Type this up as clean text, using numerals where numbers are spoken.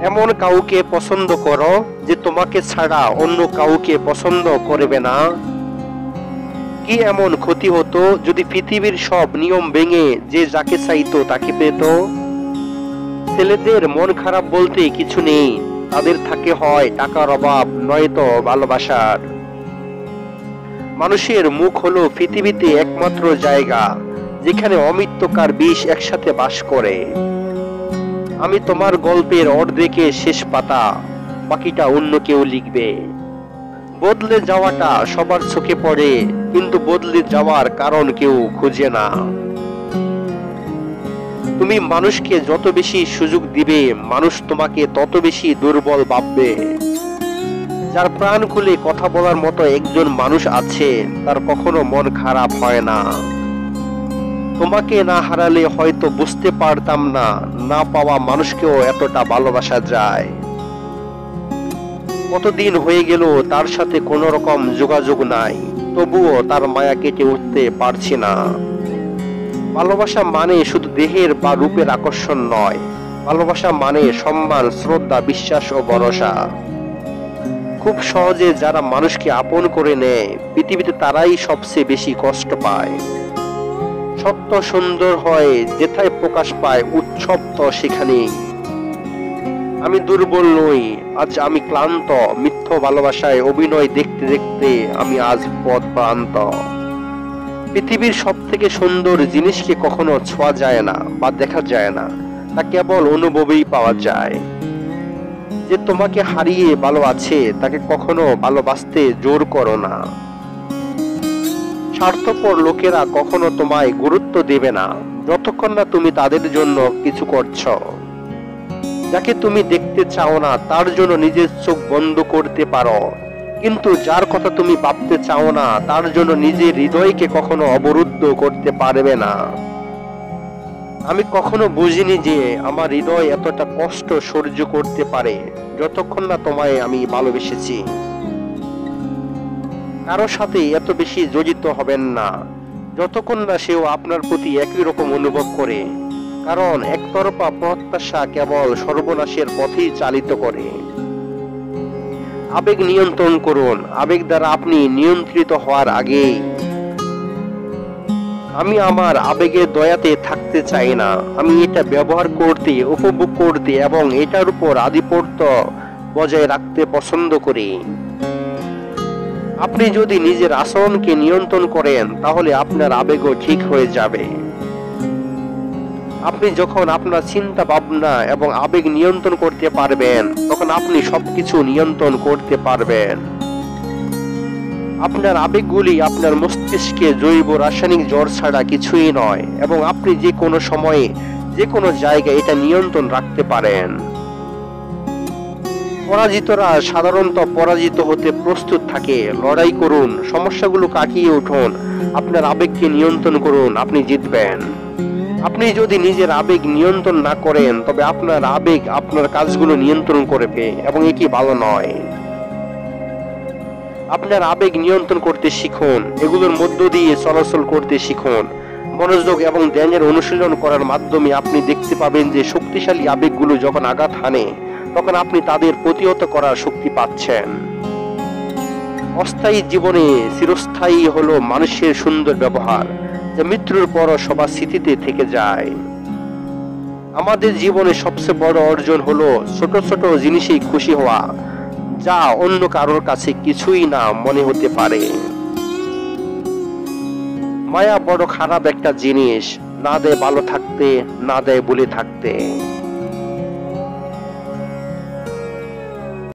এমন কাউকে পছন্দ করো যে তোমাকে ছাড়া অন্য কাউকে পছন্দ করবে না। কি এমন ক্ষতি হতো যদি পৃথিবীর সব নিয়ম ভেঙে যে যাকে চাইতো তাকে পেত? ছেলেদের মন খারাপ বলতে কিছু নেই, তাদের থাকে হয় টাকার অভাব নয়তো ভালোবাসার। মানুষের মুখ হলো পৃথিবীতে একমাত্র জায়গা যেখানে অমৃত্যুকার বিষ একসাথে বাস করে। আমি তোমার গল্পের অর্ধেকের শেষ পাতা, বাকিটা অন্য কেউ লিখবে। বদলে যাওয়াটা সবার চোখে পড়ে, কিন্তু বদলে যাওয়ার কারণ কেউ খুঁজে না। তুমি মানুষকে যত বেশি সুযোগ দিবে, মানুষ তোমাকে তত বেশি দুর্বল ভাববে। যার প্রাণ খুলে কথা বলার মতো একজন মানুষ আছে, তার কখনো মন খারাপ হয় না। তোমাকে না হারালে হয়তো বুঝতে পারতাম না, না পাওয়া মানুষকেও এতটা ভালোবাসা যায়। কতদিন হয়ে গেল তার সাথে কোনো রকম যোগাযোগ নাই, তবুও তার মায়া কেটে উঠতে পারছি না। ভালোবাসা মানে শুধু দেহের বা রূপের আকর্ষণ নয়, ভালোবাসা মানে সম্মান, শ্রদ্ধা, বিশ্বাস ও ভরসা। খুব সহজে যারা মানুষকে আপন করে নেয়, পৃথিবীতে তারাই সবচেয়ে বেশি কষ্ট পায়। সত্য সুন্দর হয় যেথায় প্রকাশ পায়, উৎসব তো সেখানেই। আমি দুর্বল নই, আজ আমি ক্লান্ত। মিথ্যা ভালোবাসায় অভিনয় দেখতে দেখতে আমি আজ পথভ্রান্ত। পৃথিবীর সব থেকে সুন্দর জিনিসকে কখনো ছোঁয়া যায় না বা দেখা যায় না, তা কেবল অনুভবেই পাওয়া যায়। যে তোমাকে হারিয়ে ভালো আছে তাকে কখনো ভালোবাসতে জোর করো না। স্বার্থপর লোকেরা কখনো তোমায় গুরুত্ব দেবে না যতক্ষণ না তুমি তাদের জন্য কিছু করছো। যাকে তুমি দেখতে চাও না তার জন্য নিজের চোখ বন্ধ করতে পারো, কিন্তু যার কথা তুমি ভাবতে চাও না তার জন্য নিজের হৃদয়কে কখনো অবরুদ্ধ করতে পারবে না। আমি কখনো বুঝিনি যে আমার হৃদয় এতটা কষ্ট সহ্য করতে পারে যতক্ষণ না তোমায় আমি ভালোবেসেছি। কারো সাথে এত বেশি জড়িত হবেন না যতক্ষণ না সেও আপনার প্রতি একই রকম অনুভব করে, কারণ একতরফা প্রত্যাশা কেবল সর্বনাশের পথেই চালিত করে। আবেগ নিয়ন্ত্রণ করুন, আবেগ দ্বারা আপনি নিয়ন্ত্রিত হওয়ার আগেই। আমি আমার আবেগের দয়াতে থাকতে চাই না, আমি এটা ব্যবহার করতে, উপভোগ করতে এবং এটার উপর আধিপত্য বজায় রাখতে পছন্দ করি। আপনি যদি নিজের আচরণকে নিয়ন্ত্রণ করেন তাহলে আপনার আবেগও ঠিক হয়ে যাবে। আপনি যখন আপনার চিন্তা ভাবনা এবং আবেগ নিয়ন্ত্রণ করতে পারবেন তখন আপনি সবকিছু নিয়ন্ত্রণ করতে পারবেন। আপনার আবেগগুলি আপনার মস্তিষ্কে জৈব রাসায়নিক জ্বর ছাড়া কিছুই নয়, এবং আপনি যে কোনো সময়ে যে কোনো জায়গায় এটা নিয়ন্ত্রণ রাখতে পারেন। পরাজিতরা সাধারণত পরাজিত হতে প্রস্তুত থাকে। লড়াই করুন, সমস্যাগুলো কাটিয়ে উঠুন, আপনার আবেগকে নিয়ন্ত্রণ করুন, আপনি জিতবেন। আপনি যদি নিজের আবেগ নিয়ন্ত্রণ না করেন তবে আপনার আবেগ আপনার কাজগুলো নিয়ন্ত্রণ করবে, এবং এটি ভালো নয়। আপনার আবেগ নিয়ন্ত্রণ করতে শিখুন, এগুলোর মধ্য দিয়ে চলাচল করতে শিখুন। মনোযোগ এবং ধ্যানের অনুশীলন করার মাধ্যমে আপনি দেখতে পাবেন যে শক্তিশালী আবেগগুলো যখন আঘাত হানে তখন আপনি তাদের প্রতিহত করার শক্তি পাচ্ছেন। অস্থায়ী জীবনে চিরস্থায়ী হলো মানুষের সুন্দর ব্যবহার, যা মৃত্যুর পরও সবার স্মৃতিতে থেকে যায়। আমাদের জীবনে সবচেয়ে বড় অর্জন হলো ছোট ছোট জিনিসেই খুশি হওয়া, যা অন্য কারোর কাছে কিছুই না মনে হতে পারে। মায়া বড় খারাপ একটা জিনিস, না দেয় ভালো থাকতে, না দেয় বলে থাকতে।